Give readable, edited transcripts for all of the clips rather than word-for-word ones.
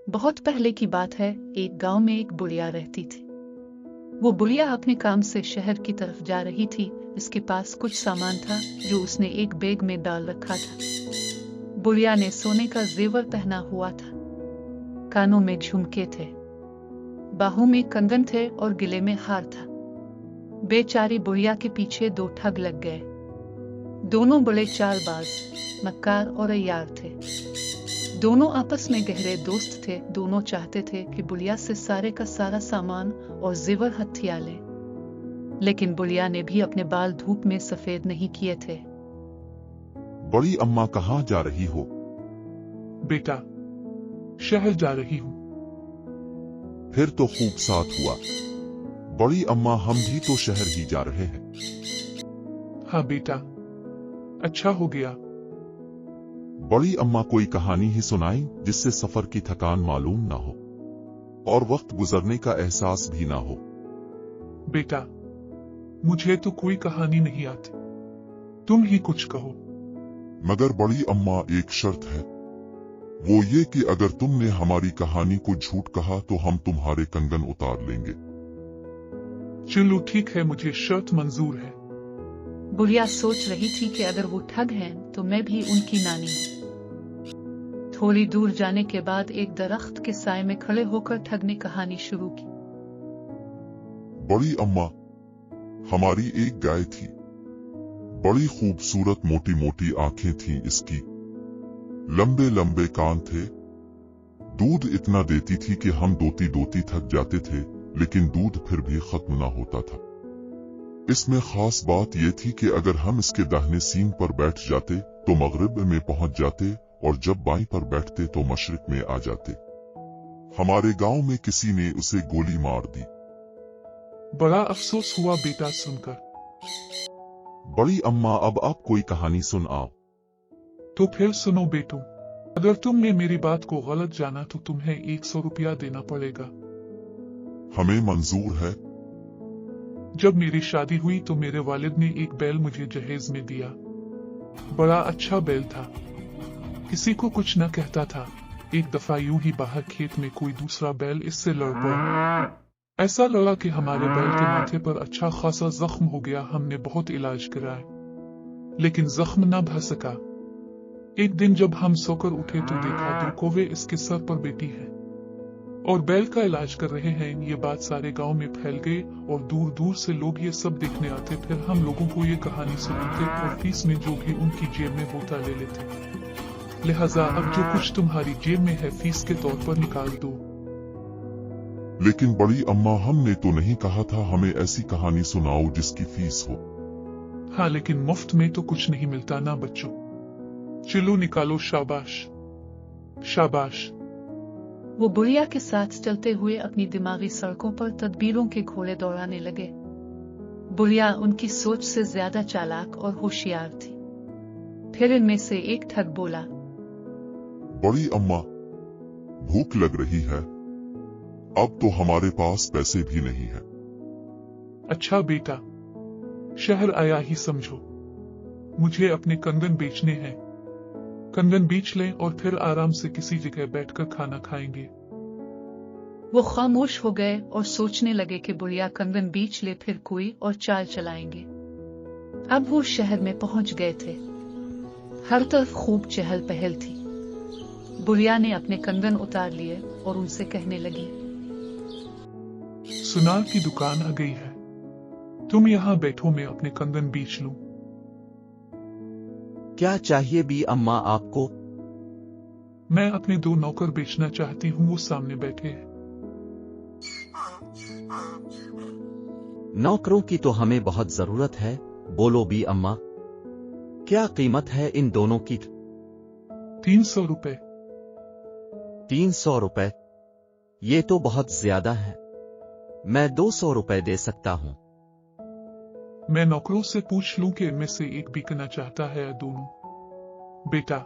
बहुत पहले की बात है, एक गांव में एक बुढ़िया रहती थी। वो बुढ़िया अपने काम से शहर की तरफ जा रही थी। इसके पास कुछ सामान था जो उसने एक बैग में डाल रखा था। बुढ़िया ने सोने का जेवर पहना हुआ था, कानों में झुमके थे, बाहों में कंगन थे और गले में हार था। बेचारी बुढ़िया के पीछे दो ठग लग गए। दोनों बड़े चालबाज, मक्कार और अय्यार थे। दोनों आपस में गहरे दोस्त थे। दोनों चाहते थे कि बुढ़िया से सारे का सारा सामान और जेवर हथिया ले, लेकिन बुढ़िया ने भी अपने बाल धूप में सफेद नहीं किए थे। बड़ी अम्मा कहाँ जा रही हो? बेटा, शहर जा रही हूँ। फिर तो खूब साथ हुआ। बड़ी अम्मा, हम भी तो शहर ही जा रहे हैं। हाँ बेटा, अच्छा हो गया। बड़ी अम्मा, कोई कहानी ही सुनाई जिससे सफर की थकान मालूम ना हो और वक्त गुजरने का एहसास भी ना हो। बेटा, मुझे तो कोई कहानी नहीं आती, तुम ही कुछ कहो। मगर बड़ी अम्मा, एक शर्त है, वो ये कि अगर तुमने हमारी कहानी को झूठ कहा तो हम तुम्हारे कंगन उतार लेंगे। चलो ठीक है, मुझे शर्त मंजूर है। बुढ़िया सोच रही थी कि अगर वो ठग हैं तो मैं भी उनकी नानी हूँ। थोड़ी दूर जाने के बाद एक दरख्त के साए में खड़े होकर ठग ने कहानी शुरू की। बड़ी अम्मा, हमारी एक गाय थी, बड़ी खूबसूरत, मोटी मोटी आंखें थीं इसकी, लंबे लंबे कान थे, दूध इतना देती थी कि हम दोती दोती थक जाते थे, लेकिन दूध फिर भी खत्म ना होता था। इसमें खास बात यह थी कि अगर हम इसके दाहिने सींग पर बैठ जाते तो मगरिब में पहुंच जाते और जब बाईं पर बैठते तो मशरिक में आ जाते। हमारे गांव में किसी ने उसे गोली मार दी। बड़ा अफसोस हुआ बेटा सुनकर। बड़ी अम्मा, अब आप कोई कहानी सुन आओ। तो फिर सुनो बेटू, अगर तुमने मेरी बात को गलत जाना तो तुम्हें 100 रुपया देना पड़ेगा। हमें मंजूर है। जब मेरी शादी हुई तो मेरे वालिद ने एक बैल मुझे जहेज में दिया। बड़ा अच्छा बैल था, किसी को कुछ न कहता था। एक दफा यूं ही बाहर खेत में कोई दूसरा बैल इससे लड़ पड़ा। ऐसा लड़ा कि हमारे बैल के माथे पर अच्छा खासा जख्म हो गया। हमने बहुत इलाज कराया, लेकिन जख्म न भर सका। एक दिन जब हम सोकर उठे तो देखा 2 कौवे इसके सर पर बैठी है और बैल का इलाज कर रहे हैं। ये बात सारे गांव में फैल गई और दूर दूर से लोग ये सब देखने आते। फिर हम लोगों को ये कहानी सुनाते और फीस में जो भी उनकी जेब में होता ले लेते। लिहाजा अब जो कुछ तुम्हारी जेब में है फीस के तौर पर निकाल दो। लेकिन बड़ी अम्मा, हमने तो नहीं कहा था हमें ऐसी कहानी सुनाओ जिसकी फीस हो। हाँ, लेकिन मुफ्त में तो कुछ नहीं मिलता ना बच्चों। चलो निकालो, शाबाश शाबाश। वो बुढ़िया के साथ चलते हुए अपनी दिमागी सड़कों पर तदबीरों के घोड़े दौड़ाने लगे। बुढ़िया उनकी सोच से ज्यादा चालाक और होशियार थी। फिर इनमें से एक ठग बोला, बड़ी अम्मा, भूख लग रही है, अब तो हमारे पास पैसे भी नहीं है। अच्छा बेटा, शहर आया ही समझो। मुझे अपने कंगन बेचने हैं। कंगन बेच लें और फिर आराम से किसी जगह बैठकर खाना खाएंगे। वो खामोश हो गए और सोचने लगे कि बुढ़िया कंगन बेच ले फिर कोई और चाल चलाएंगे। अब वो शहर में पहुंच गए थे। हर तरफ खूब चहल पहल थी। बुढ़िया ने अपने कंगन उतार लिए और उनसे कहने लगी, सुनार की दुकान आ गई है, तुम यहाँ बैठो, मैं अपने कंगन बेच लूं। क्या चाहिए बी अम्मा आपको? मैं अपने 2 नौकर बेचना चाहती हूँ, वो सामने बैठे हैं। नौकरों की तो हमें बहुत जरूरत है, बोलो बी अम्मा, क्या कीमत है इन दोनों की? 300 रुपए। 300 रुपए? ये तो बहुत ज्यादा है, मैं 200 रुपए दे सकता हूँ। मैं नौकरों से पूछ लूं कि इनमें से एक बिकना चाहता है या दोनों। बेटा,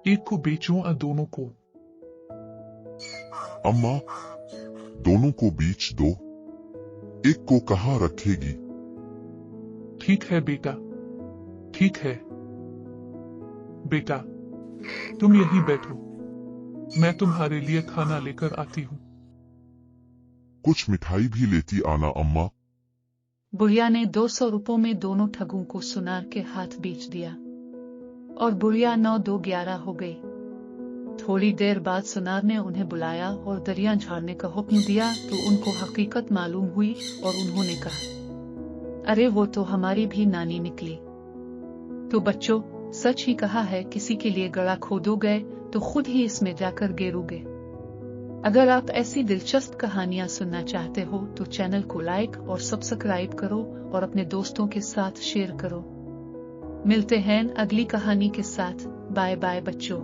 एक को बेचूं या दोनों को? अम्मा, दोनों को बेच दो, एक को कहाँ रखेगी? ठीक है बेटा, ठीक है। बेटा, तुम यहीं बैठो, मैं तुम्हारे लिए खाना लेकर आती हूँ। कुछ मिठाई भी लेती आना अम्मा। बुढ़िया ने 200 रुपयों में दोनों ठगों को सुनार के हाथ बेच दिया और बुढ़िया 9-2-11 हो गई। थोड़ी देर बाद सुनार ने उन्हें बुलाया और दरिया झाड़ने का हुक्म दिया तो उनको हकीकत मालूम हुई और उन्होंने कहा, अरे वो तो हमारी भी नानी निकली। तो बच्चों, सच ही कहा है, किसी के लिए गड़ा खोदोगे तो खुद ही इसमें जाकर गिरोगे। अगर आप ऐसी दिलचस्प कहानियां सुनना चाहते हो तो चैनल को लाइक और सब्सक्राइब करो और अपने दोस्तों के साथ शेयर करो। मिलते हैं अगली कहानी के साथ। बाय बाय बच्चों।